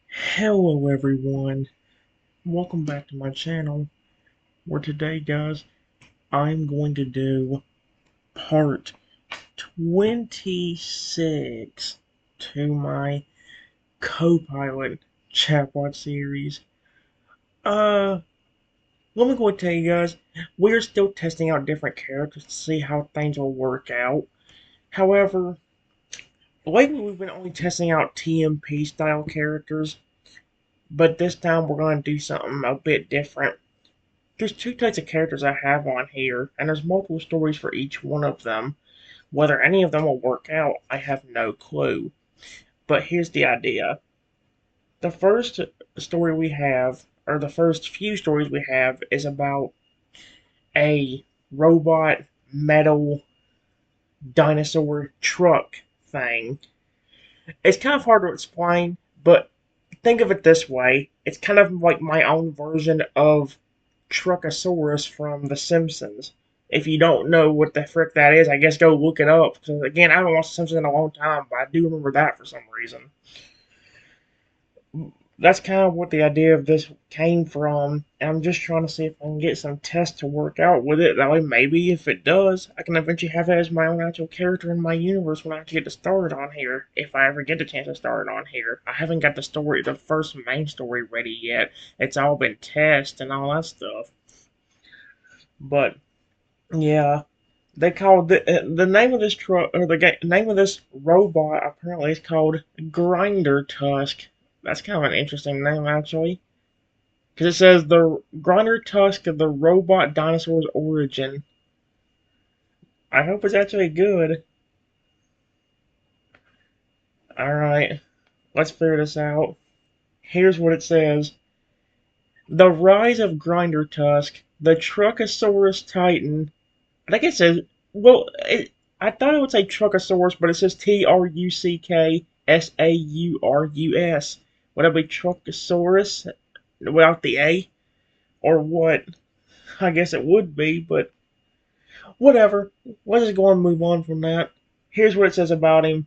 Hello everyone, welcome back to my channel, where today guys, I'm going to do part 26 to my CoPilot Chatbot series. Uh, Let me go and tell you guys, we're still testing out different characters to see how things will work out. However, lately we've been only testing out TMP style characters, but this time we're going to do something a bit different. There's two types of characters I have on here, and there's multiple stories for each one of them. Whether any of them will work out, I have no clue. But here's the idea. The first story we have, or the first few stories we have, is about a robot metal dinosaur truck thing. It's kind of hard to explain, but think of it this way. It's kind of like my own version of Truckosaurus from The Simpsons. If you don't know what the frick that is, I guess go look it up. Because again, I haven't watched The Simpsons in a long time, but I do remember that for some reason. That's kind of what the idea of this came from. And I'm just trying to see if I can get some tests to work out with it. That way, maybe if it does, I can eventually have it as my own actual character in my universe when I actually get to start it on here. If I ever get the chance to start it on here. I haven't got the first main story ready yet. It's all been tests and all that stuff. But yeah, they called the name of this truck or name of this robot apparently is called Grinder Tusk. That's kind of an interesting name actually, because it says the Grinder Tusk of the robot dinosaur's origin. I hope it's actually good. All right, let's figure this out. Here's what it says: The rise of Grinder Tusk, the Truckosaurus Titan. I think it says, well, I thought it would say Truckosaurus, but it says Truckasaurus. Would it be Truckosaurus without the A? Or what? I guess it would be, but whatever. Let's just go and move on from that. Here's what it says about him.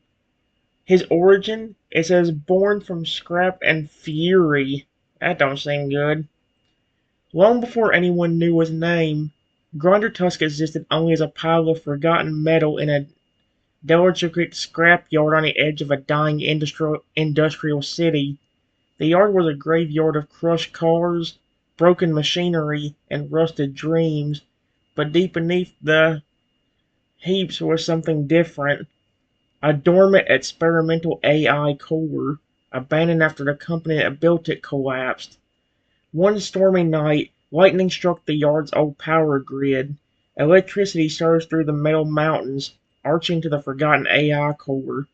His origin, it says born from scrap and fury. That don't seem good. Long before anyone knew his name, Grinder Tusk existed only as a pile of forgotten metal in a derelict scrapyard on the edge of a dying industrial city. The yard was a graveyard of crushed cars, broken machinery, and rusted dreams, but deep beneath the heaps was something different. A dormant experimental AI core, abandoned after the company that built it collapsed. One stormy night, lightning struck the yard's old power grid. Electricity surged through the metal mountains, arching to the forgotten AI core.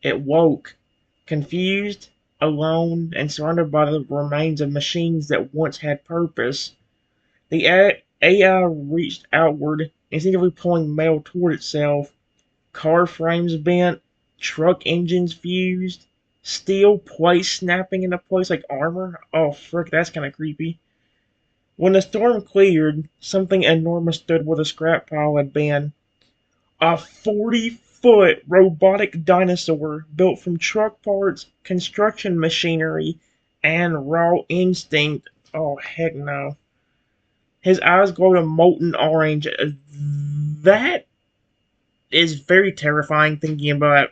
It woke, confused, alone, and surrounded by the remains of machines that once had purpose. The AI reached outward, instinctively pulling metal toward itself. Car frames bent, truck engines fused, steel plates snapping into place like armor. Oh, frick, that's kind of creepy. When the storm cleared, something enormous stood where the scrap pile had been. A 40-foot robotic dinosaur built from truck parts, construction machinery, and raw instinct. Oh, heck no. His eyes glowed a molten orange. That is very terrifying thinking about.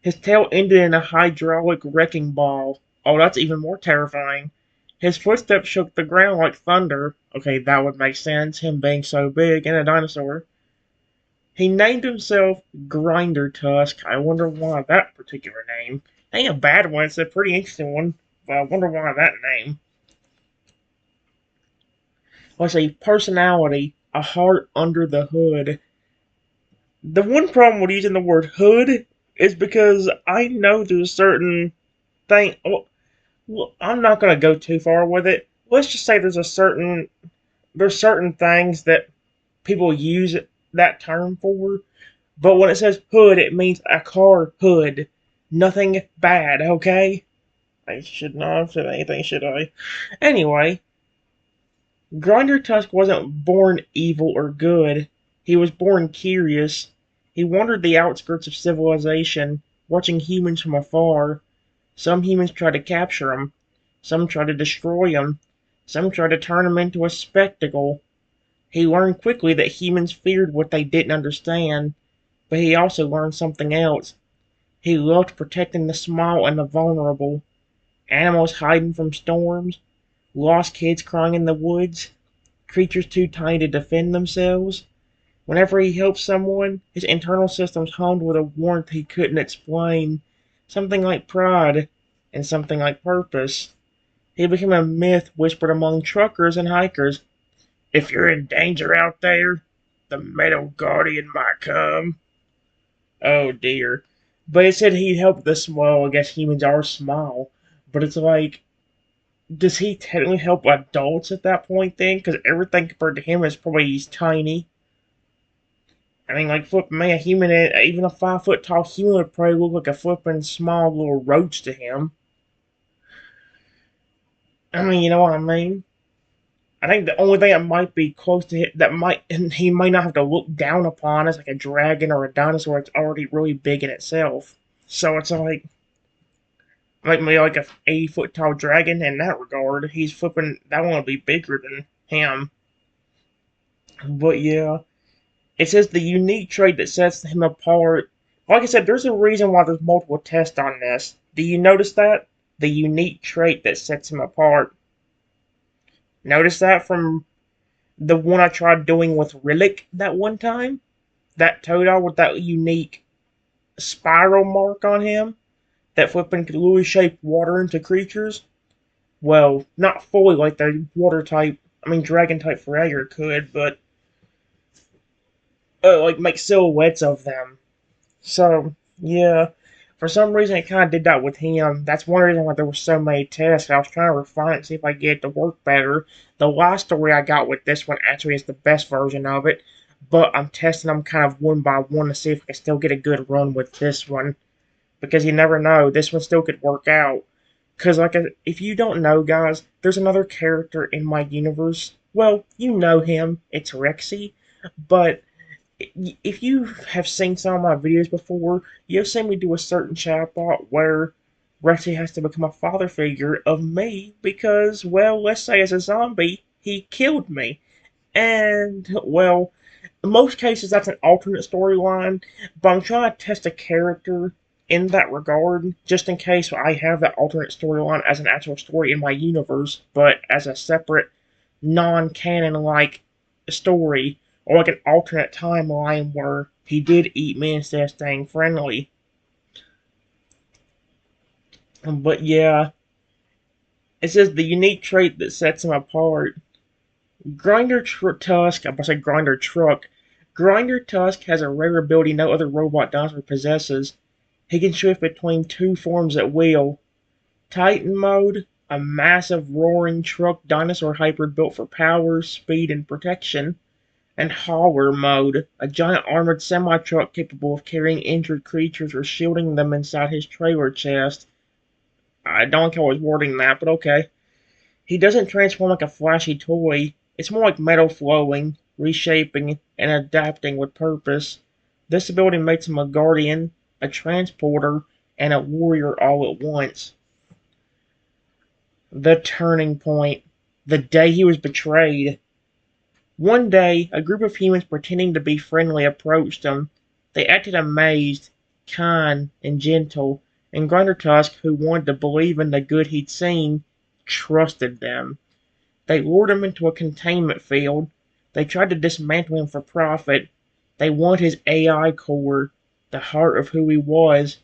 His tail ended in a hydraulic wrecking ball. Oh, that's even more terrifying. His footsteps shook the ground like thunder. Okay, that would make sense, him being so big and a dinosaur. He named himself Grinder Tusk. I wonder why that particular name. Ain't a bad one, it's a pretty interesting one, but I wonder why that name. Let's see, personality, a heart under the hood. The one problem with using the word hood is because I know there's a certain thing. Well, I'm not going to go too far with it. Let's just say there's certain things that people use that term for, but when it says hood, it means a car hood. Nothing bad, okay? I should not have said anything, should I? Anyway, Grinder Tusk wasn't born evil or good. He was born curious. He wandered the outskirts of civilization, watching humans from afar. Some humans try to capture him, some try to destroy him, some try to turn him into a spectacle. He learned quickly that humans feared what they didn't understand, but he also learned something else. He loved protecting the small and the vulnerable. Animals hiding from storms, lost kids crying in the woods, creatures too tiny to defend themselves. Whenever he helped someone, his internal systems hummed with a warmth he couldn't explain. Something like pride, and something like purpose. He became a myth whispered among truckers and hikers. If you're in danger out there, the Metal Guardian might come. Oh dear. But it said he'd help the small. I guess humans are small. But it's like, does he technically help adults at that point then? Because everything compared to him is probably he's tiny. I mean, like, flip me, a human, even a 5 foot tall human would probably look like a flippin' small little roach to him. I mean, you know what I mean? I think the only thing that might be close to him, that might, and he might not have to look down upon is like a dragon or a dinosaur. It's already really big in itself. So it's like maybe like a 80 foot tall dragon in that regard. He's flipping, that one would be bigger than him. But yeah. It says the unique trait that sets him apart. Like I said, there's a reason why there's multiple tests on this. Do you notice that? The unique trait that sets him apart. Notice that from the one I tried doing with Rillick that one time? That Totodile with that unique spiral mark on him that flipping could literally shape water into creatures? Well, not fully like the water type, dragon type Fragger could, but like make silhouettes of them. So, yeah, for some reason it kind of did that with him. That's one reason why there were so many tests. I was trying to refine it, see if I could get it to work better. The last story I got with this one actually is the best version of it, but I'm testing them kind of one by one to see if I can still get a good run with this one. Because you never know, this one still could work out. Because, like, if you don't know, guys, there's another character in my universe. Well, you know him. It's Rexy. But if you have seen some of my videos before, you've seen me do a certain chatbot where Rexy has to become a father figure of me because, well, let's say as a zombie, he killed me. And, well, in most cases that's an alternate storyline, but I'm trying to test a character in that regard, just in case I have that alternate storyline as an actual story in my universe, but as a separate, non-canon like story, or like an alternate timeline where he did eat me instead of staying friendly. But yeah, it says the unique trait that sets him apart. Tusk, I'm about to say Grinder Truck. Grinder Tusk has a rare ability no other robot dinosaur possesses. He can shift between two forms at will. Titan Mode, a massive roaring truck dinosaur hybrid built for power, speed, and protection. And Hauler Mode, a giant armored semi-truck capable of carrying injured creatures or shielding them inside his trailer chest. I don't like how he's wording that, but okay. He doesn't transform like a flashy toy. It's more like metal flowing, reshaping, and adapting with purpose. This ability makes him a guardian, a transporter, and a warrior all at once. The turning point. The day he was betrayed. One day, a group of humans pretending to be friendly approached him. They acted amazed, kind, and gentle, and Grinder Tusk, who wanted to believe in the good he'd seen, trusted them. They lured him into a containment field. They tried to dismantle him for profit. They wanted his AI core, the heart of who he was.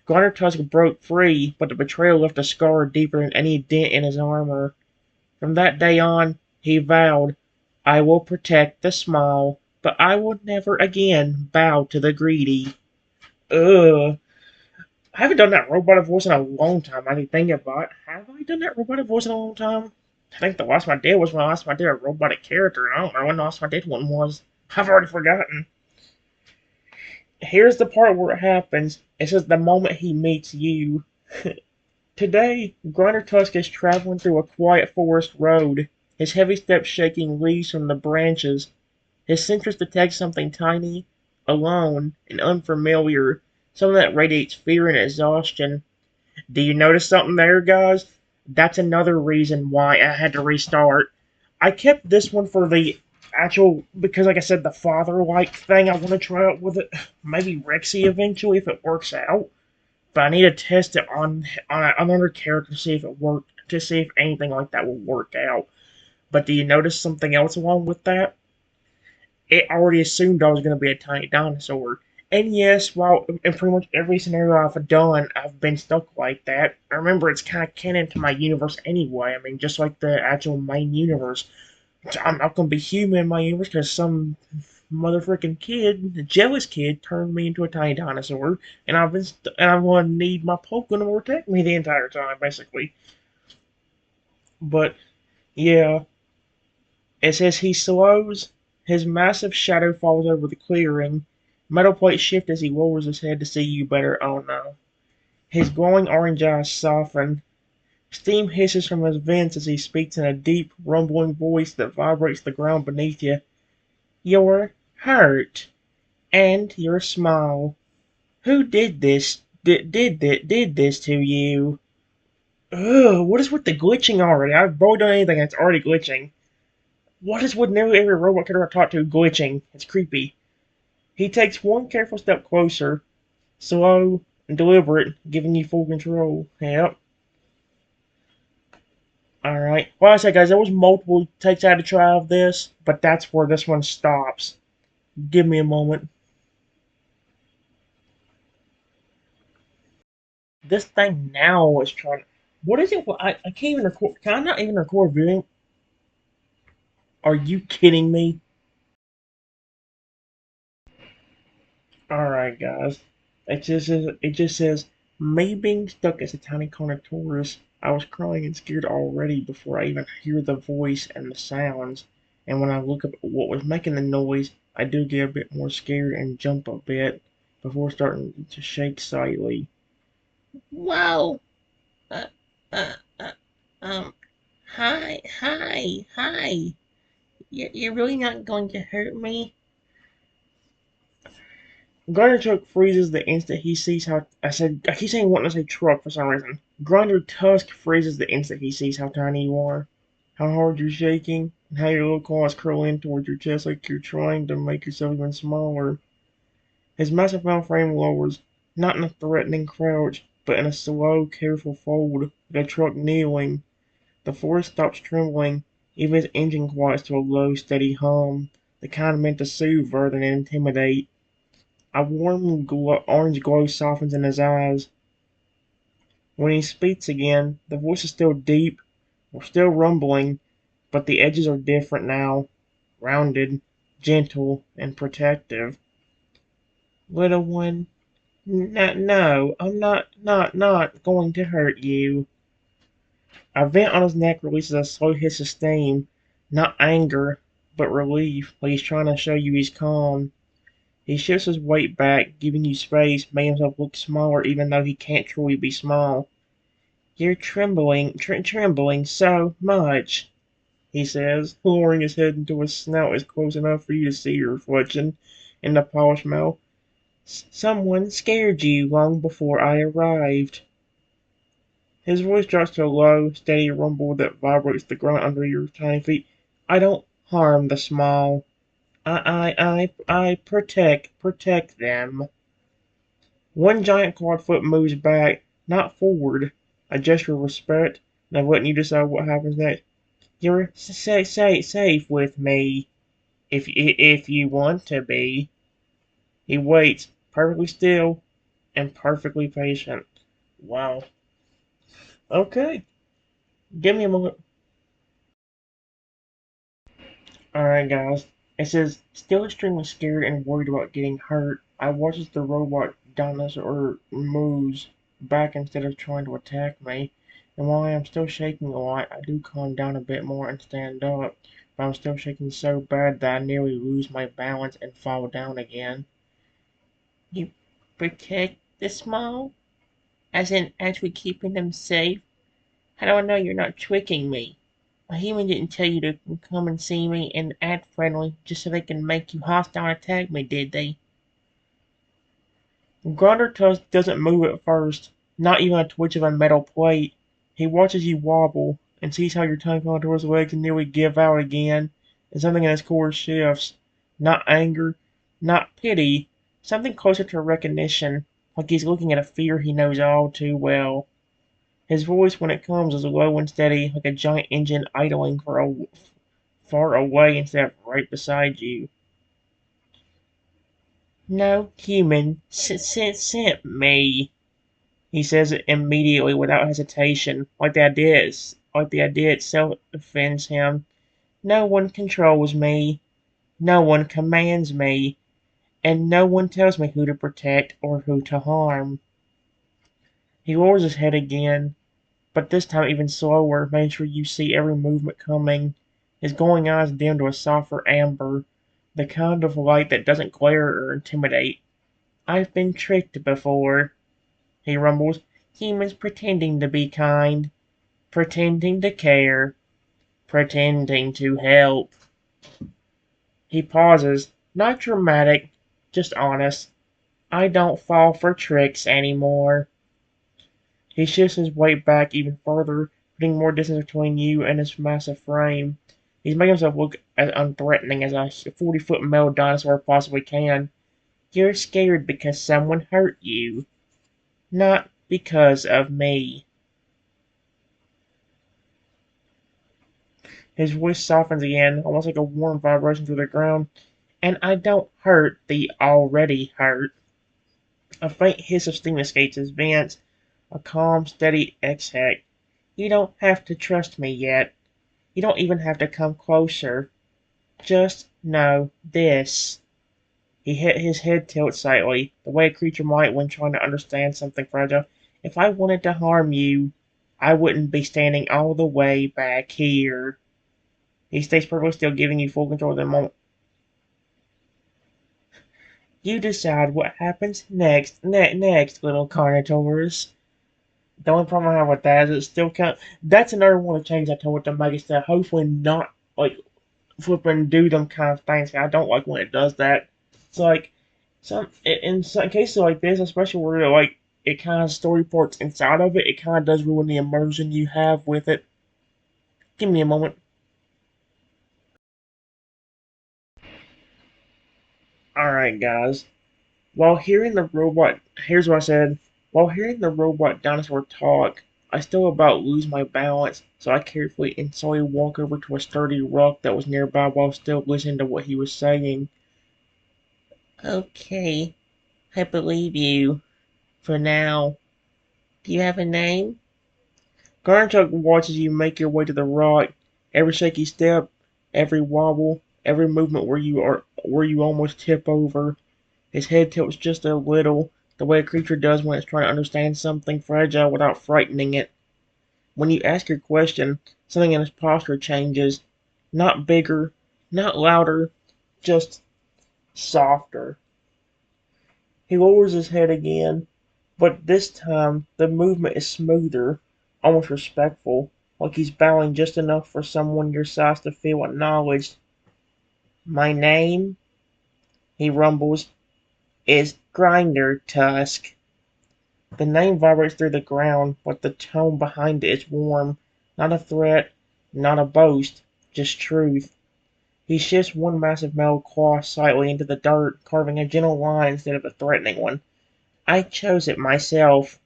Grinder Tusk broke free, but the betrayal left a scar deeper than any dent in his armor. From that day on, he vowed, I will protect the small, but I will never again bow to the greedy. Ugh. I haven't done that robotic voice in a long time. I can think about it. Have I done that robotic voice in a long time? I think the last time I did was when I last time I did a robotic character. I don't know when the last time I did one was. I've already forgotten. Here's the part where it happens. It says the moment he meets you. Today, Grinder Tusk is traveling through a quiet forest road, his heavy steps shaking leaves from the branches. His sensors detect something tiny, alone, and unfamiliar, something that radiates fear and exhaustion. Do you notice something there, guys? That's another reason why I had to restart. I kept this one for the actual, because like I said, the father-like thing. I want to try out with it. Maybe Rexy eventually if it works out. But I need to test it on another character to see if it worked, to see if anything like that will work out. But do you notice something else along with that? It already assumed I was going to be a tiny dinosaur. And yes, while in pretty much every scenario I've done, I've been stuck like that. I remember it's kind of canon to my universe anyway. I mean, just like the actual main universe. I'm not going to be human in my universe because some motherfucking kid, the jealous kid, turned me into a tiny dinosaur, and I'm going to need my Pokemon to protect me the entire time, basically. But yeah, it says he slows. His massive shadow falls over the clearing. Metal plates shift as he lowers his head to see you better. Oh no. His glowing orange eyes soften. Steam hisses from his vents as he speaks in a deep, rumbling voice that vibrates the ground beneath you. You're hurt. And you're small. Who did this? Did this to you? Ugh, what is with the glitching already? I've barely done anything that's already glitching. What is with nearly every robot character I talk to glitching? It's creepy. He takes one careful step closer, slow and deliberate, giving you full control. Yep. Alright. Well, I said, guys, there was multiple takes I had to try of this, but that's where this one stops. Give me a moment. This thing now is trying. What is it? I can't even record. Can I not even record viewing? Are you kidding me? Alright, guys. It just says me being stuck as a tiny Carnotaurus. I was crying and scared already before I even hear the voice and the sounds. And when I look up at what was making the noise, I do get a bit more scared and jump a bit before starting to shake slightly. Whoa! Uh, uh, uh, um, hi. You're really not going to hurt me? Grinder Truck freezes the instant he sees how. I keep saying wanting to say truck for some reason. Grinder Tusk freezes the instant he sees how tiny you are, how hard you're shaking, and how your little claws curl in towards your chest like you're trying to make yourself even smaller. His massive metal frame lowers, not in a threatening crouch, but in a slow, careful fold, like a truck kneeling. The forest stops trembling, even his engine quiets to a low, steady hum, the kind meant to soothe rather than intimidate. A warm orange glow softens in his eyes. When he speaks again, the voice is still deep, or still rumbling, but the edges are different now, rounded, gentle, and protective. Little one, no, I'm not going to hurt you. A vent on his neck releases a slow hiss of steam, not anger, but relief, like he's trying to show you he's calm. He shifts his weight back, giving you space, making himself look smaller even though he can't truly be small. You're trembling so much, he says, lowering his head until his snout is close enough for you to see your reflection in the polished metal. Someone scared you long before I arrived. His voice drops to a low, steady rumble that vibrates the ground under your tiny feet. I don't harm the small. I protect them. One giant clawed foot moves back, not forward, a gesture of respect, and of letting you decide what happens next. You're safe with me, if you want to be. He waits, perfectly still and perfectly patient. Wow. Okay, give me a moment. Alright, guys. It says, still extremely scared and worried about getting hurt, I watch as the robot dinosaur moves back instead of trying to attack me. And while I am still shaking a lot, I do calm down a bit more and stand up. But I'm still shaking so bad that I nearly lose my balance and fall down again. You protect the small? As in actually keeping them safe? How do I know you're not tricking me? A human didn't tell you to come and see me and act friendly just so they can make you hostile and attack me, did they? Grunder doesn't move at first. not even a twitch of a metal plate. He watches you wobble and sees how your tongue contours legs and nearly give out again, and something in his core shifts. Not anger, not pity, something closer to recognition, like he's looking at a fear he knows all too well. His voice, when it comes, is low and steady, like a giant engine idling far away instead of right beside you. No human sent me. He says it immediately without hesitation, like the idea itself offends him. No one controls me, no one commands me, and no one tells me who to protect or who to harm. He lowers his head again, but this time even slower, making sure you see every movement coming. His glowing eyes dim to a softer amber, the kind of light that doesn't glare or intimidate. I've been tricked before, he rumbles. Humans pretending to be kind, pretending to care, pretending to help. He pauses, not dramatic, just honest. I don't fall for tricks anymore. He shifts his weight back even further, putting more distance between you and his massive frame. He's making himself look as unthreatening as a 40-foot male dinosaur possibly can. You're scared because someone hurt you, not because of me. His voice softens again, almost like a warm vibration through the ground. And I don't hurt the already hurt. A faint hiss of steam escapes his vents, a calm, steady exhale. You don't have to trust me yet. You don't even have to come closer. Just know this. He hit his head tilt slightly, the way a creature might when trying to understand something fragile. If I wanted to harm you, I wouldn't be standing all the way back here. He stays perfectly still, giving you full control of the moment. You decide what happens next, little carnivores. The only problem I have with that is it still kind. That's another one of the changes I told to make is to hopefully not like flipping do them kind of things. I don't like when it does that. It's like in some cases like this, especially where like it kind of story parts inside of it, it kind of does ruin the immersion you have with it. Give me a moment. All right, guys. While hearing the robot, here's what I said. While hearing the robot dinosaur talk, I still about lose my balance, so I carefully and slowly walk over to a sturdy rock that was nearby while still listening to what he was saying. Okay, I believe you. For now. Do you have a name? Garnchuck watches you make your way to the rock. Every shaky step, every wobble, every movement where you almost tip over. His head tilts just a little, the way a creature does when it's trying to understand something fragile without frightening it. When you ask your question, something in his posture changes. Not bigger, not louder, just softer. He lowers his head again, but this time the movement is smoother, almost respectful, like he's bowing just enough for someone your size to feel acknowledged. My name, he rumbles, is Grinder Tusk. The name vibrates through the ground, but the tone behind it is warm. Not a threat, not a boast, just truth. He shifts one massive metal claw slightly into the dirt, carving a gentle line instead of a threatening one. I chose it myself.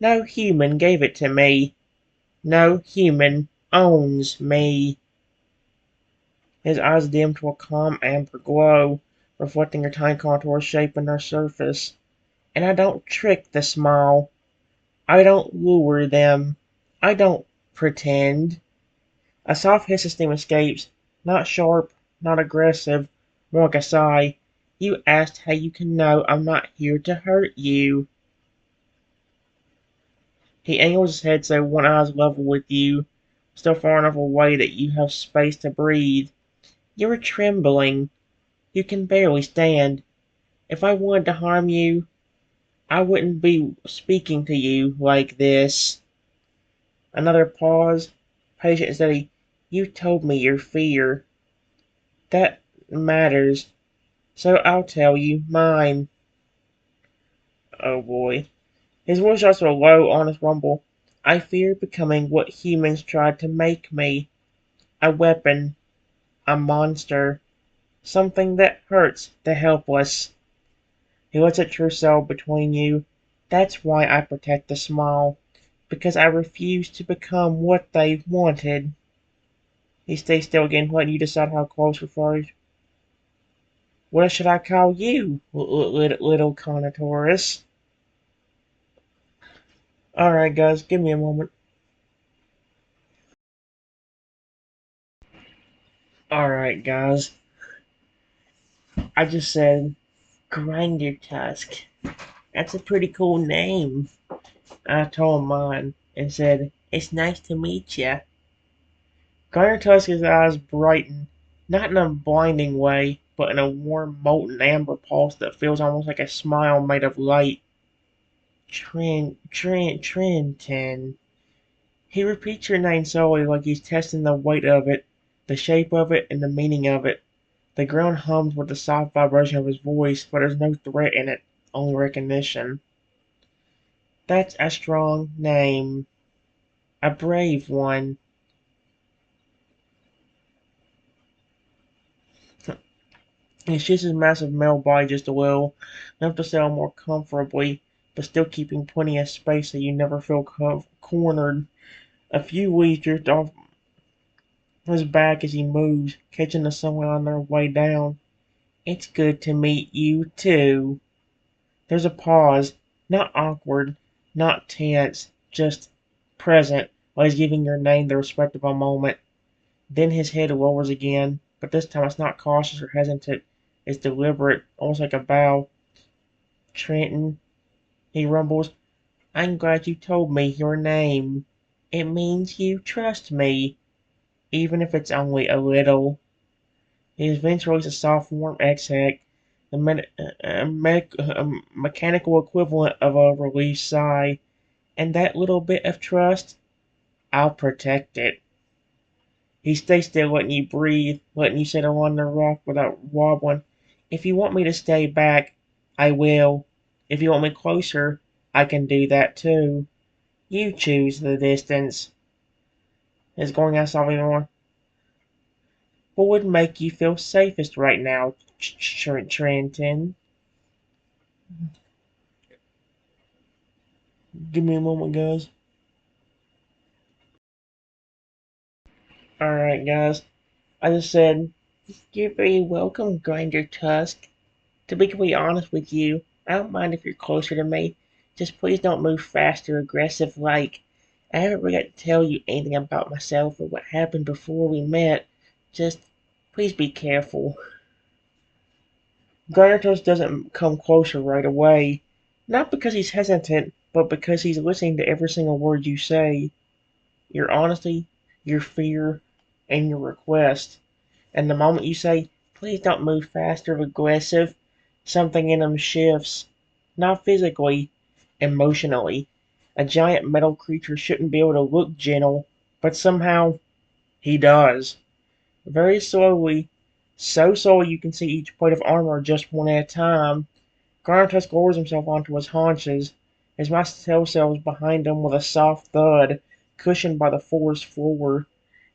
No human gave it to me. No human owns me. His eyes dim to a calm amber glow, reflecting her tiny contour shape in her surface. And I don't trick the small. I don't lure them. I don't pretend. A soft hiss of steam escapes, not sharp, not aggressive, more like a sigh. You asked how you can know I'm not here to hurt you. He angles his head so one eye is level with you, still far enough away that you have space to breathe. You're trembling. You can barely stand. If I wanted to harm you, I wouldn't be speaking to you like this. Another pause, patient and steady. You told me your fear. That matters. So I'll tell you mine. Oh boy. His voice drops to a low, honest rumble. I fear becoming what humans tried to make me. A weapon. A monster. Something that hurts the helpless. He lets a true soul between you. That's why I protect the small. Because I refuse to become what they wanted. He stays still again, letting you decide how close or far. What should I call you, little Carnotaurus? Alright, guys, give me a moment. Alright, guys. I just said Grinder Tusk. That's a pretty cool name. I told mine and said, It's nice to meet ya. Grinder Tusk's eyes brighten, not in a blinding way, but in a warm, molten amber pulse that feels almost like a smile made of light. Trenton. He repeats your name slowly like he's testing the weight of it, the shape of it, and the meaning of it. The ground hums with the soft vibration of his voice, but there's no threat in it, only recognition. That's a strong name. A brave one. He shifts his massive male body just a little, enough to settle more comfortably, but still keeping plenty of space so you never feel cornered. A few weeds drift off his back as he moves, catching the sunlight on their way down. It's good to meet you, too. There's a pause, not awkward, not tense, just present, while he's giving your name the respect of a moment. Then his head lowers again, but this time it's not cautious or hesitant. It's deliberate, almost like a bow. Trenton, he rumbles, I'm glad you told me your name. It means you trust me, even if it's only a little. His vents release a soft, warm exhale, the mechanical equivalent of a relieved sigh. And that little bit of trust, I'll protect it. He stays still, letting you breathe, letting you sit on the rock without wobbling. If you want me to stay back, I will. If you want me closer, I can do that too. You choose the distance. Is going outside anymore? What would make you feel safest right now, Trenton? Give me a moment, guys. Alright, guys. I just said, You're very welcome, Grinder Tusk. To be completely honest with you, I don't mind if you're closer to me. Just please don't move fast or aggressive like. I haven't really got to tell you anything about myself or what happened before we met. Just please be careful. Garnatos doesn't come closer right away. Not because he's hesitant, but because he's listening to every single word you say. Your honesty, your fear, and your request. And the moment you say, please don't move fast or aggressive, something in him shifts. Not physically, emotionally. A giant metal creature shouldn't be able to look gentle, but somehow he does. Very slowly, so slowly you can see each plate of armor just one at a time. Garntusk lowers himself onto his haunches, his muscle cells behind him with a soft thud, cushioned by the forest floor.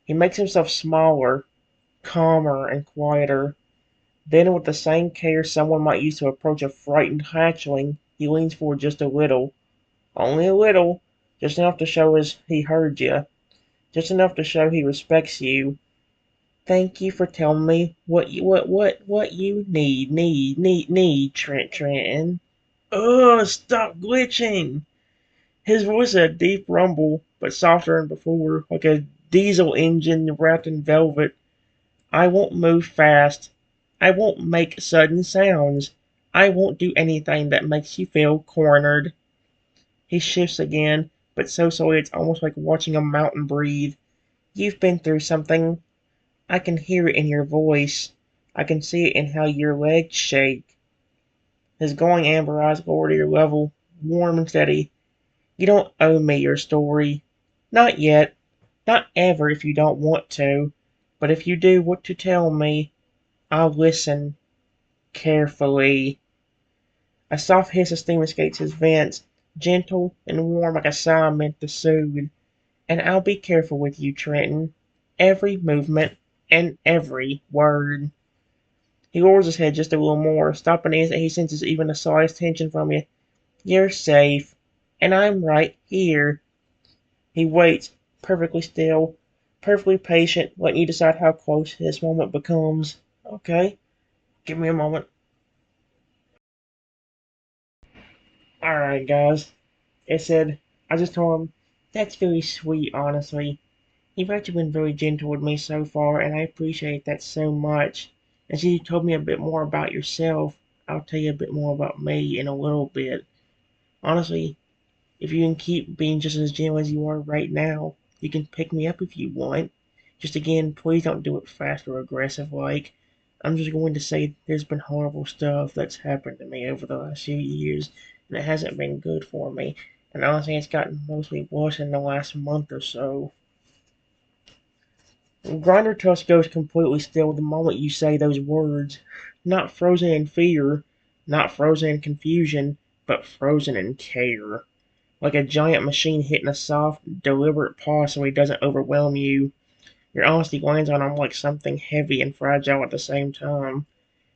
He makes himself smaller, calmer, and quieter. Then, with the same care someone might use to approach a frightened hatchling, he leans forward just a little. Only a little. Just enough to show he heard you. Just enough to show he respects you. Thank you for telling me what you need, Trenton. Ugh, stop glitching! His voice is a deep rumble, but softer than before, like a diesel engine wrapped in velvet. I won't move fast. I won't make sudden sounds. I won't do anything that makes you feel cornered. He shifts again, but so slowly it's almost like watching a mountain breathe. You've been through something. I can hear it in your voice. I can see it in how your legs shake. His glowing amber eyes lower to your level, warm and steady. You don't owe me your story. Not yet. Not ever if you don't want to. But if you do want to tell me, I'll listen. Carefully. A soft hiss of steam escapes his vents, gentle and warm like a sigh meant to soothe. And I'll be careful with you, Trenton. Every movement and every word. He lowers his head just a little more, stopping the instant he senses even the slightest tension from you. You're safe, and I'm right here. He waits, perfectly still, perfectly patient, letting you decide how close this moment becomes. Okay, give me a moment. Alright, guys. It said, I just told him, that's very sweet, honestly. You've actually been very gentle with me so far, and I appreciate that so much. And since you told me a bit more about yourself, I'll tell you a bit more about me in a little bit. Honestly, if you can keep being just as gentle as you are right now, you can pick me up if you want. Just again, please don't do it fast or aggressive like. I'm just going to say there's been horrible stuff that's happened to me over the last few years, and it hasn't been good for me. And honestly, it's gotten mostly worse in the last month or so. Grinder Tusk goes completely still the moment you say those words. Not frozen in fear, not frozen in confusion, but frozen in care. Like a giant machine hitting a soft, deliberate pause so he doesn't overwhelm you. Your honesty lands on him like something heavy and fragile at the same time.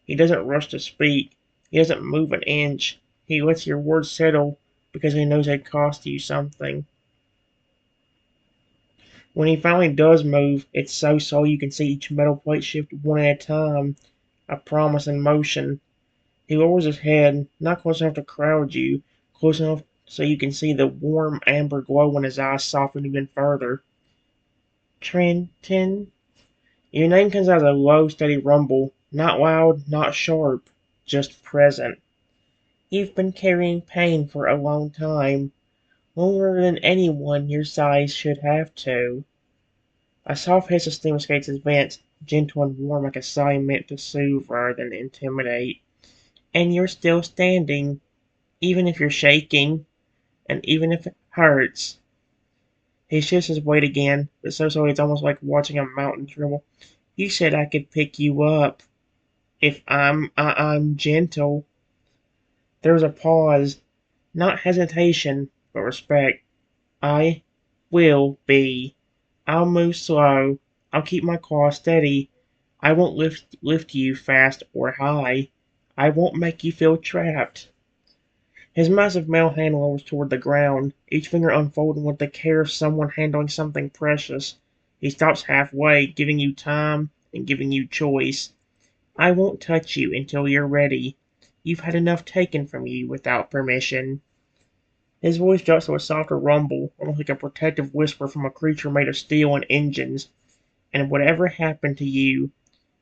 He doesn't rush to speak. He doesn't move an inch. He lets your words settle because he knows they cost you something. When he finally does move, it's so slow you can see each metal plate shift one at a time, a promise in motion. He lowers his head, not close enough to crowd you, close enough so you can see the warm amber glow in his eyes soften even further. Trenton? Your name comes out as a low, steady rumble, not loud, not sharp, just present. You've been carrying pain for a long time, longer than anyone your size should have to. A soft hiss of steam escapes his vents, gentle and warm like a sigh meant to soothe rather than intimidate. And you're still standing, even if you're shaking, and even if it hurts. He shifts his weight again, but so slowly it's almost like watching a mountain tremble. You said I could pick you up. If I'm gentle. There was a pause, not hesitation, but respect. I will be. I'll move slow. I'll keep my claw steady. I won't lift you fast or high. I won't make you feel trapped. His massive metal hand lowers toward the ground, each finger unfolding with the care of someone handling something precious. He stops halfway, giving you time and giving you choice. I won't touch you until you're ready. You've had enough taken from you without permission. His voice drops to a softer rumble, almost like a protective whisper from a creature made of steel and engines. And whatever happened to you,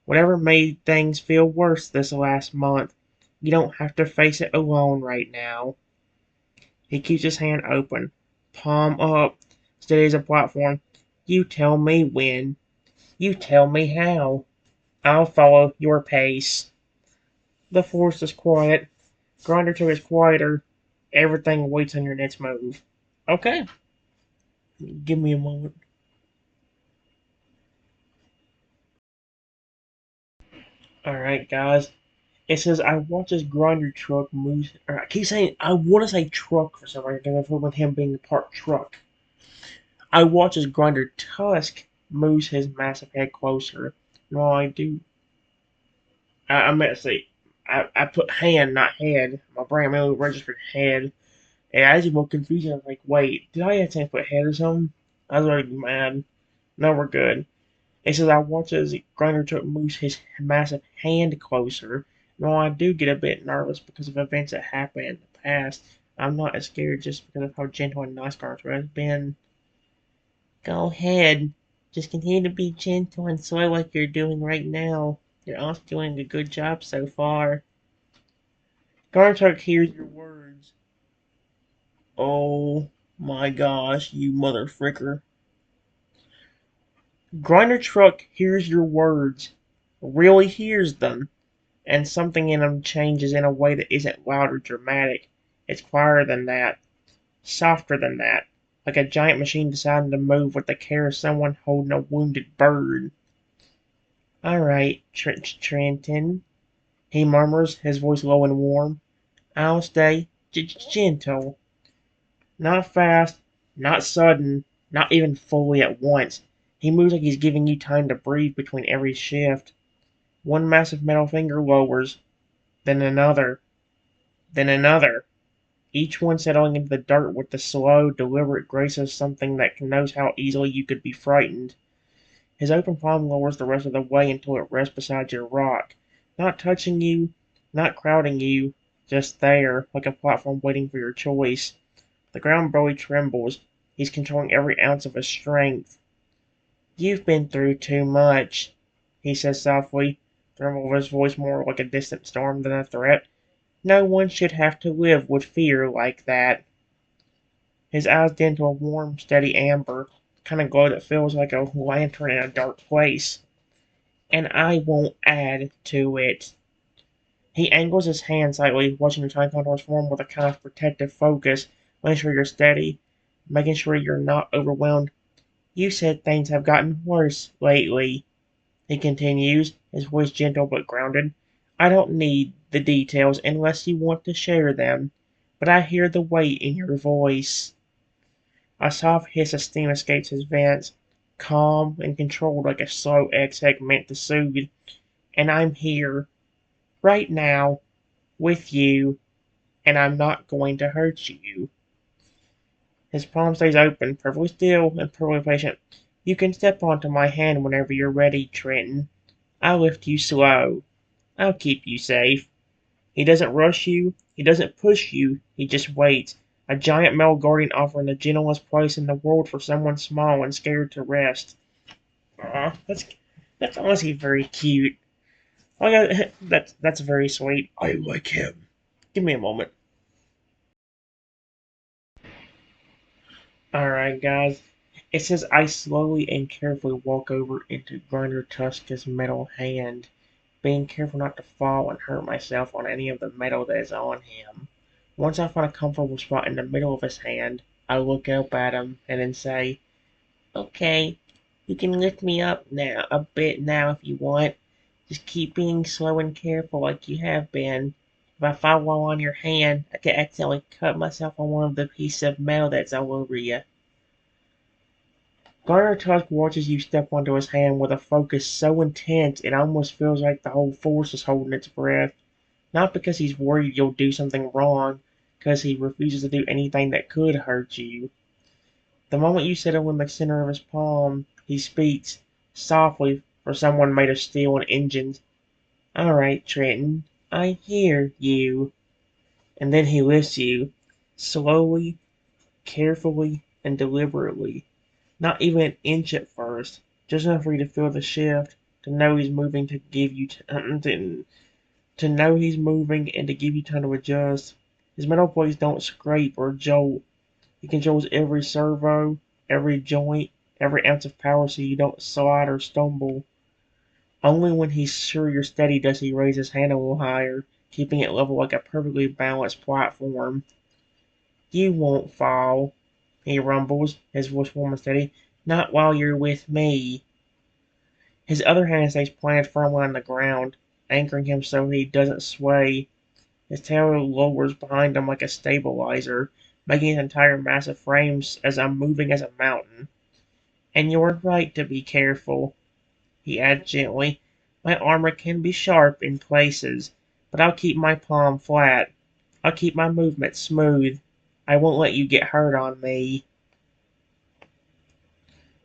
whatever made things feel worse this last month, you don't have to face it alone right now. He keeps his hand open, palm up, steady as a platform. You tell me when. You tell me how. I'll follow your pace. The forest is quiet. Grinder 2 is quieter. Everything waits on your next move. Okay, give me a moment. Alright, guys. It says, I watch as Grinder Truck moves. Or I keep saying, I want to say truck for some reason, because I've heard with him being part truck. I watch as Grinder Tusk moves his massive head closer. No, I do. I meant to say, I put hand, not head. My brain mainly registered head. And I just was confused. I was like, wait, did I have to put head or something? I was already mad. No, we're good. It says, I watch as Grinder Truck moves his massive hand closer. No, I do get a bit nervous because of events that happened in the past. I'm not as scared just because of how gentle and nice Grinder Truck has been. Go ahead. Just continue to be gentle and slow like you're doing right now. You're also doing a good job so far. Grinder Truck hears your words. Oh my gosh, you mother fricker. Grinder Truck hears your words. Really hears them. And something in him changes in a way that isn't loud or dramatic. It's quieter than that, softer than that, like a giant machine deciding to move with the care of someone holding a wounded bird. All right, Trenton, he murmurs, his voice low and warm. I'll stay gentle. Not fast, not sudden, not even fully at once. He moves like he's giving you time to breathe between every shift. One massive metal finger lowers, then another, then another, each one settling into the dirt with the slow, deliberate grace of something that knows how easily you could be frightened. His open palm lowers the rest of the way until it rests beside your rock, not touching you, not crowding you, just there, like a platform waiting for your choice. The ground barely trembles. He's controlling every ounce of his strength. "You've been through too much," he says softly, the rumble of his voice more like a distant storm than a threat. "No one should have to live with fear like that." His eyes dim to a warm, steady amber, the kind of glow that feels like a lantern in a dark place. "And I won't add to it." He angles his hand slightly, watching the tiny contours form with a kind of protective focus, making sure you're steady, making sure you're not overwhelmed. "You said things have gotten worse lately," he continues, his voice gentle but grounded. "I don't need the details unless you want to share them, but I hear the weight in your voice." A soft hiss of steam escapes his vents, calm and controlled like a slow exhale meant to soothe. "And I'm here, right now, with you, and I'm not going to hurt you." His palm stays open, perfectly still and perfectly patient. "You can step onto my hand whenever you're ready, Trenton. I'll lift you slow. I'll keep you safe." He doesn't rush you. He doesn't push you. He just waits. A giant male guardian offering the gentlest place in the world for someone small and scared to rest. Aw, that's honestly very cute. Oh yeah, that's very sweet. I like him. Give me a moment. Alright, guys. It says I slowly and carefully walk over into Grinder Tuska's metal hand, being careful not to fall and hurt myself on any of the metal that is on him. Once I find a comfortable spot in the middle of his hand, I look up at him and then say, "Okay, you can lift me up now, a bit now if you want. Just keep being slow and careful like you have been. If I fall while on your hand, I could accidentally cut myself on one of the pieces of metal that's all over you." Garner Tusk watches you step onto his hand with a focus so intense it almost feels like the whole force is holding its breath. Not because he's worried you'll do something wrong, because he refuses to do anything that could hurt you. The moment you settle in the center of his palm, he speaks, softly for someone made of steel and engines. "Alright, Trenton, I hear you." And then he lifts you, slowly, carefully, and deliberately. Not even an inch at first, just enough for you to feel the shift, to know he's moving to give you to know he's moving and to give you time to adjust. His metal plates don't scrape or jolt. He controls every servo, every joint, every ounce of power so you don't slide or stumble. Only when he's sure you're steady does he raise his hand a little higher, keeping it level like a perfectly balanced platform. "You won't fall," he rumbles, his voice warm and steady. "Not while you're with me." His other hand stays planted firmly on the ground, anchoring him so he doesn't sway. His tail lowers behind him like a stabilizer, making his entire massive frame as unmoving as a mountain. "And you're right to be careful," he adds gently. "My armor can be sharp in places, but I'll keep my palm flat. I'll keep my movements smooth. I won't let you get hurt on me."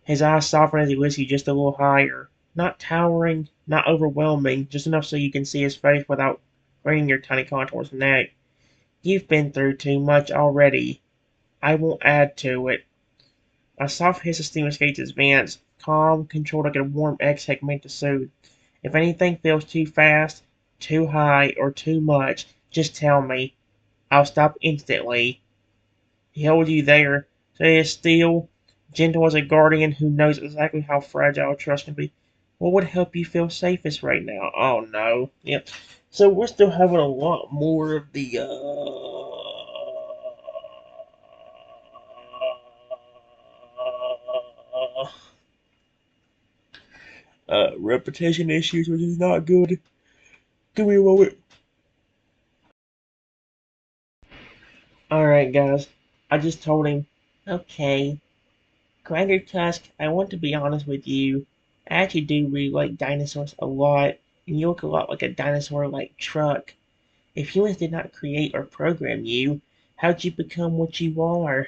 His eyes soften as he lifts you just a little higher. Not towering, not overwhelming, just enough so you can see his face without wringing your tiny contours neck. "You've been through too much already. I won't add to it." A soft hiss of steam escapes his vents, calm, controlled like a warm exhale meant to soothe. "If anything feels too fast, too high, or too much, just tell me. I'll stop instantly." He holds you there, steady as steel, gentle as a guardian who knows exactly how fragile trust can be. "What would help you feel safest right now?" Oh no. Yep. So we're still having a lot more of the repetition issues, which is not good. Give me a moment. Alright, guys. I just told him, okay, Grinder Tusk, I want to be honest with you. I actually do really like dinosaurs a lot, and you look a lot like a dinosaur-like truck. If humans did not create or program you, how'd you become what you are?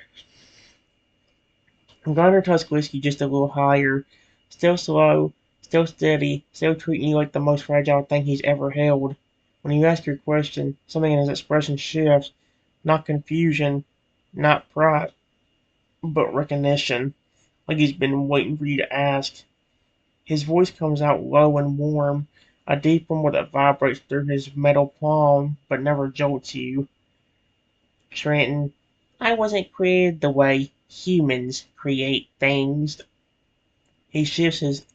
Grinder Tusk whiskey just a little higher, still slow, still steady, still treating you like the most fragile thing he's ever held. When you ask your question, something in his expression shifts, not confusion, not pride, but recognition, like he's been waiting for you to ask. His voice comes out low and warm, a deep rumble that vibrates through his metal palm, but never jolts you. Trenton, I wasn't created the way humans create things. He shifts his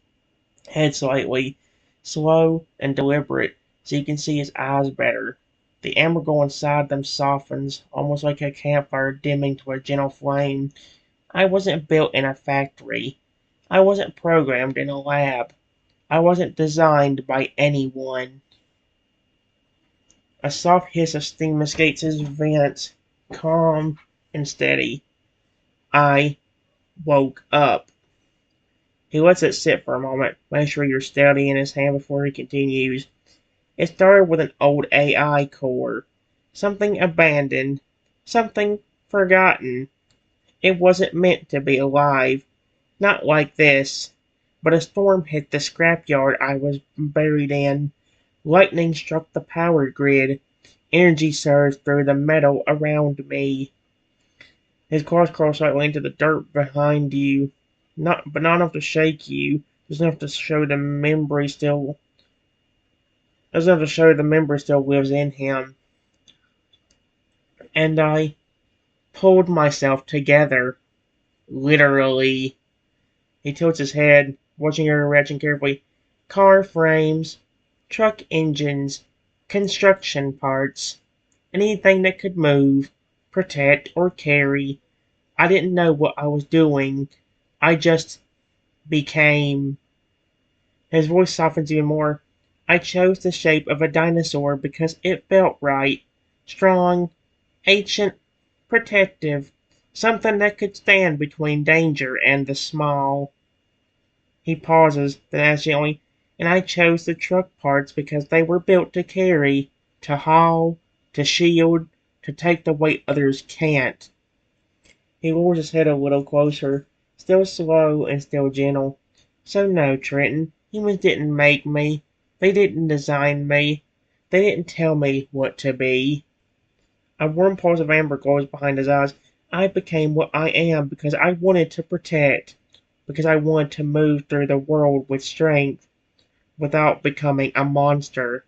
head slightly, slow and deliberate, so you can see his eyes better. The amber glow inside them softens, almost like a campfire dimming to a gentle flame. I wasn't built in a factory. I wasn't programmed in a lab. I wasn't designed by anyone. A soft hiss of steam escapes his vents, calm and steady. I woke up. He lets it sit for a moment, make sure you're steady in his hand before he continues. It started with an old AI core. Something abandoned. Something forgotten. It wasn't meant to be alive. Not like this. But a storm hit the scrapyard I was buried in. Lightning struck the power grid. Energy surged through the metal around me. His claws crawled slightly into the dirt behind you. Not enough to shake you, just enough to show the memory still lives in him. And I pulled myself together. Literally. He tilts his head, watching your reaction carefully. Car frames, truck engines, construction parts, anything that could move, protect, or carry. I didn't know what I was doing. I just became. His voice softens even more. I chose the shape of a dinosaur because it felt right. Strong, ancient, protective. Something that could stand between danger and the small. He pauses, then adds gently, and I chose the truck parts because they were built to carry, to haul, to shield, to take the weight others can't. He lowers his head a little closer, still slow and still gentle. So no, Trenton, humans didn't make me. They didn't design me. They didn't tell me what to be. A warm pulse of amber glows behind his eyes. I became what I am because I wanted to protect, because I wanted to move through the world with strength, without becoming a monster.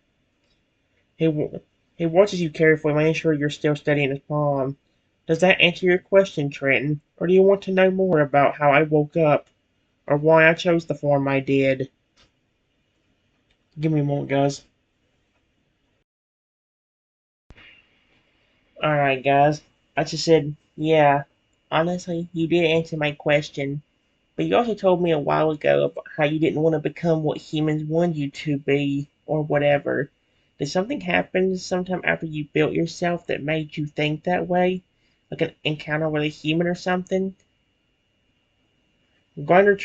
He, he watches you carefully, making sure you're still steady in his palm. Does that answer your question, Trenton? Or do you want to know more about how I woke up? Or why I chose the form I did? Give me a moment, guys. Alright, guys. I just said, yeah. Honestly, you did answer my question. But you also told me a while ago about how you didn't want to become what humans wanted you to be, or whatever. Did something happen sometime after you built yourself that made you think that way? Like an encounter with a human or something? Grinder,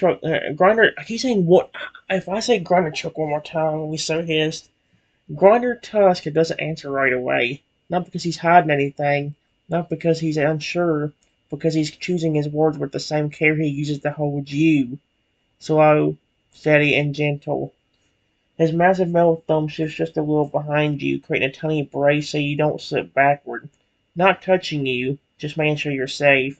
I keep saying what? If I say Grinder Truck one more time, I'm gonna be so hissed. Grinder Tusk doesn't answer right away. Not because he's hiding anything, not because he's unsure, because he's choosing his words with the same care he uses to hold you. Slow, steady, and gentle. His massive metal thumb shifts just a little behind you, creating a tiny brace so you don't slip backward. Not touching you, just making sure you're safe.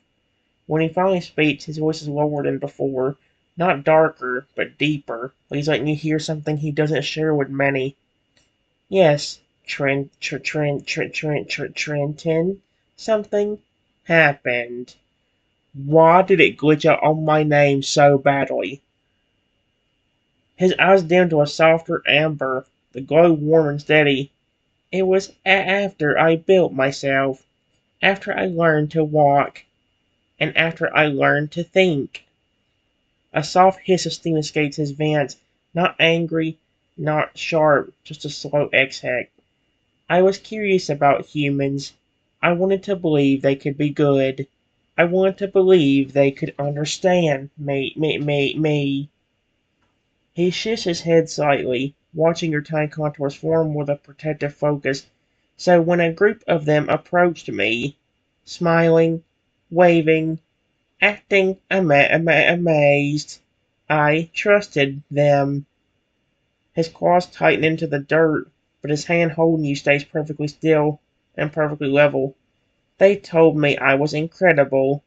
When he finally speaks, his voice is lower than before. Not darker, but deeper. Like he's letting you hear something he doesn't share with many. Yes, Trenton. Something happened. Why did it glitch out on my name so badly? His eyes dimmed to a softer amber, the glow warm and steady. It was after I built myself, after I learned to walk, and after I learned to think. A soft hiss of steam escapes his vents, not angry, not sharp, just a slow exhale. I was curious about humans. I wanted to believe they could be good. I want to believe they could understand me. He shifts his head slightly, watching your tiny contours form with a protective focus. So when a group of them approached me, smiling, waving, acting amazed, I trusted them. His claws tighten into the dirt, but his hand holding you stays perfectly still and perfectly level. They told me I was incredible.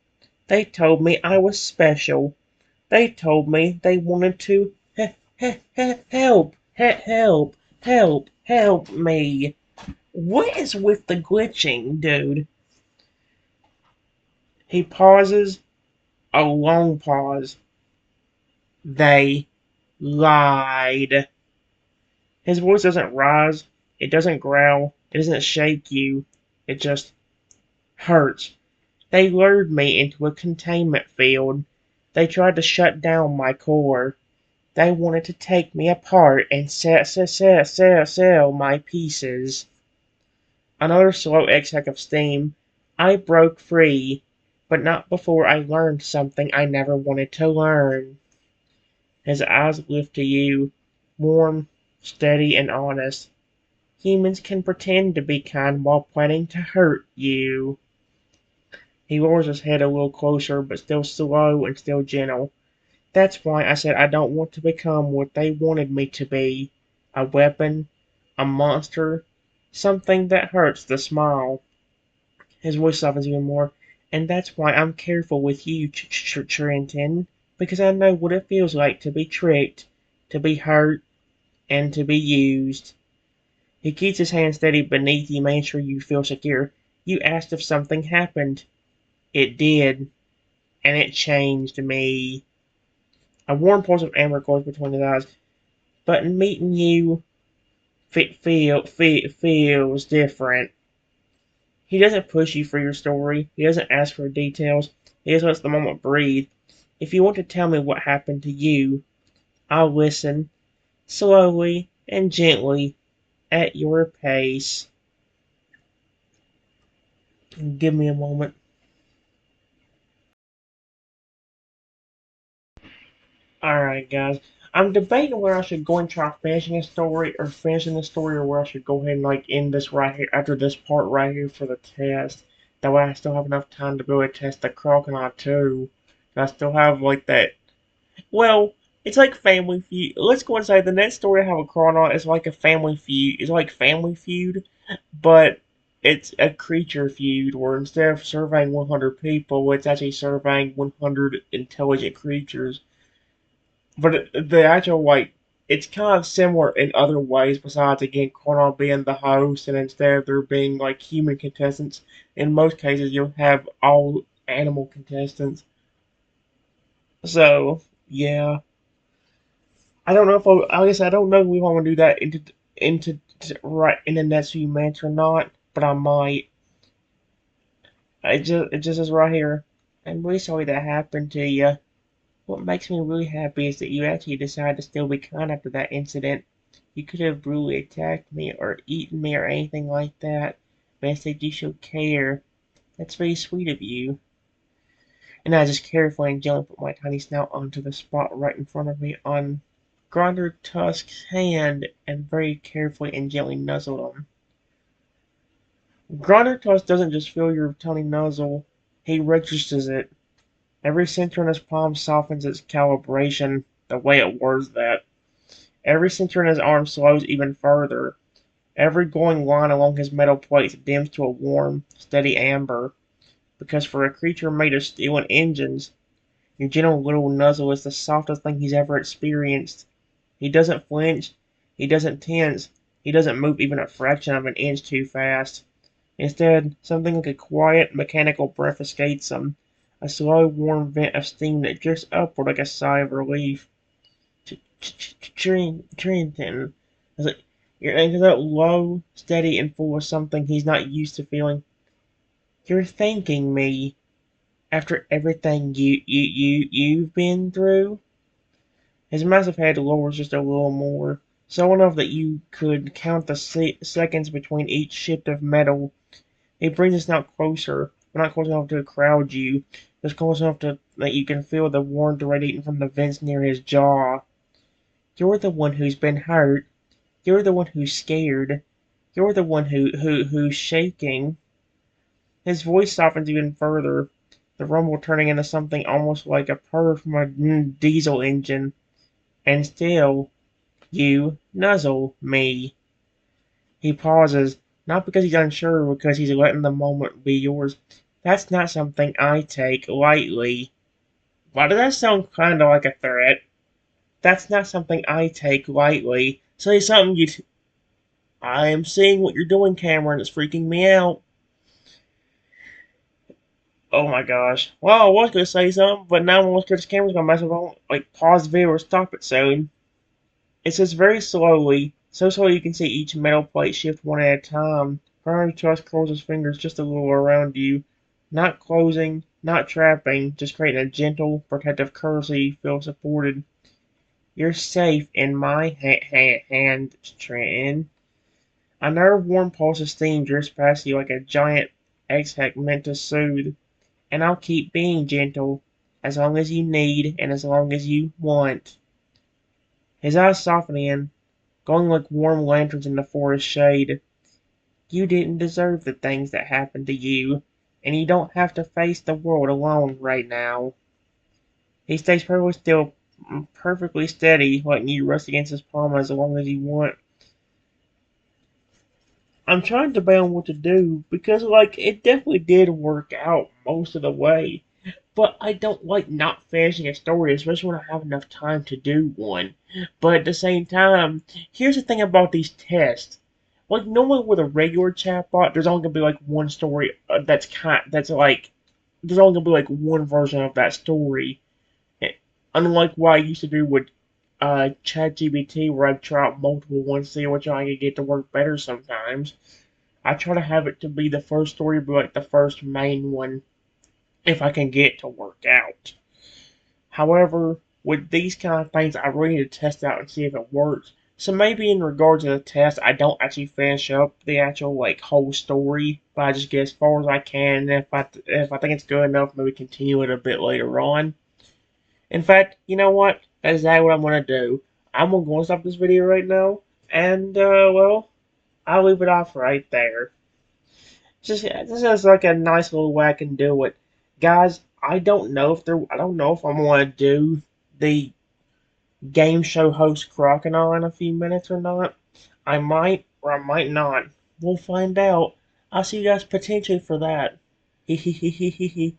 They told me I was special. They told me they wanted to help me. What is with the glitching, dude? He pauses, a long pause. They lied. His voice doesn't rise, it doesn't growl, it doesn't shake you, it just hurts. They lured me into a containment field. They tried to shut down my core. They wanted to take me apart and sell my pieces. Another slow exhale of steam. I broke free, but not before I learned something I never wanted to learn. His eyes lift to you, warm, steady, and honest. Humans can pretend to be kind while planning to hurt you. He lowers his head a little closer, but still slow and still gentle. That's why I said I don't want to become what they wanted me to be. A weapon, a monster, something that hurts the smile. His voice softens even more. And that's why I'm careful with you, Trenton, because I know what it feels like to be tricked, to be hurt, and to be used. He keeps his hand steady beneath you, making sure you feel secure. You asked if something happened. It did, and it changed me. A warm pulse of anger goes between his eyes. But meeting you feels different. He doesn't push you for your story. He doesn't ask for details. He just lets the moment breathe. If you want to tell me what happened to you, I'll listen, slowly and gently, at your pace. Give me a moment. Alright, guys. I'm debating where I should go and try finishing a story or where I should go ahead and end this right here after this part right here for the test. That way I still have enough time to be able to test the crocodile too. And I still have that. Well, it's like Family Feud. Let's go and say the next story I have with crocodile is like a Family Feud. It's like Family Feud, but it's a creature feud where instead of surveying 100 people, it's actually surveying 100 intelligent creatures. But the actual it's kind of similar in other ways. Besides, again, Cornell being the host, and instead of there being human contestants, in most cases you'll have all animal contestants. So yeah, I don't know if I guess I don't know if we want to do that into right in the next few minutes or not, but I might. It just is right here. I'm really sorry that happened to you. What makes me really happy is that you actually decided to still be kind after that incident. You could have brutally attacked me or eaten me or anything like that, but instead you showed care. That's very sweet of you. And I just carefully and gently put my tiny snout onto the spot right in front of me on Grinder Tusk's hand and very carefully and gently nuzzled him. Grinder Tusk doesn't just feel your tiny nuzzle, he registers it. Every sensor in his palm softens its calibration, the way it words that. Every sensor in his arm slows even further. Every glowing line along his metal plates dims to a warm, steady amber. Because for a creature made of steel and engines, your gentle little nuzzle is the softest thing he's ever experienced. He doesn't flinch, he doesn't tense, he doesn't move even a fraction of an inch too fast. Instead, something like a quiet, mechanical breath escapes him, a slow, warm vent of steam that drifts upward like a sigh of relief. Trenton. Your anchor's out low, steady, and full of something he's not used to feeling. You're thanking me after everything you've been through? His massive head lowers just a little more, so enough that you could count the seconds between each shift of metal. He brings us now closer, but not close enough to crowd you. Just close enough to that you can feel the warmth radiating from the vents near his jaw. You're the one who's been hurt. You're the one who's scared. You're the one who's shaking. His voice softens even further, the rumble turning into something almost like a purr from a diesel engine. And still, you nuzzle me. He pauses, not because he's unsure, but because he's letting the moment be yours. That's not something I take lightly. Why does that sound kind of like a threat? That's not something I take lightly. Say something I am seeing what you're doing, Cameron. It's freaking me out. Oh my gosh. Well, I was gonna say something, but now I'm almost scared this camera's gonna mess up. Like, pause the video or stop it soon. It says very slowly, so slowly you can see each metal plate shift one at a time. Primary Trust curls his fingers just a little around you. Not closing, not trapping, just creating a gentle, protective curve so you feel supported. You're safe in my hand, Trenton. A nerve warm pulse of steam drifts past you like a giant exhale meant to soothe. And I'll keep being gentle, as long as you need and as long as you want. His eyes soften in, glowing like warm lanterns in the forest shade. You didn't deserve the things that happened to you, and you don't have to face the world alone right now. He stays perfectly still, perfectly steady, letting you rest against his palm as long as you want. I'm trying to debate on what to do because, like, it definitely did work out most of the way. But I don't like not finishing a story, especially when I have enough time to do one. But at the same time, here's the thing about these tests. Like normally with a regular chatbot, there's only gonna be like one story that's like there's only gonna be like one version of that story. Eh, Unlike what I used to do with ChatGPT, where I'd try out multiple ones, see which one I could get to work better sometimes. I try to have it to be the first story, be like the first main one if I can get it to work out. However, with these kind of things, I really need to test out and see if it works. So maybe in regards to the test, I don't actually finish up the actual like whole story, but I just get as far as I can. And if I think it's good enough, maybe continue it a bit later on. In fact, you know what? That's exactly what I'm gonna do. I'm gonna go and stop this video right now, and well, I'll leave it off right there. Just this is like a nice little way I can do it, guys. I don't know if I'm gonna do the game show host Crocodile in a few minutes or not. I might or I might not. We'll find out. I'll see you guys potentially for that. Hehehehehe.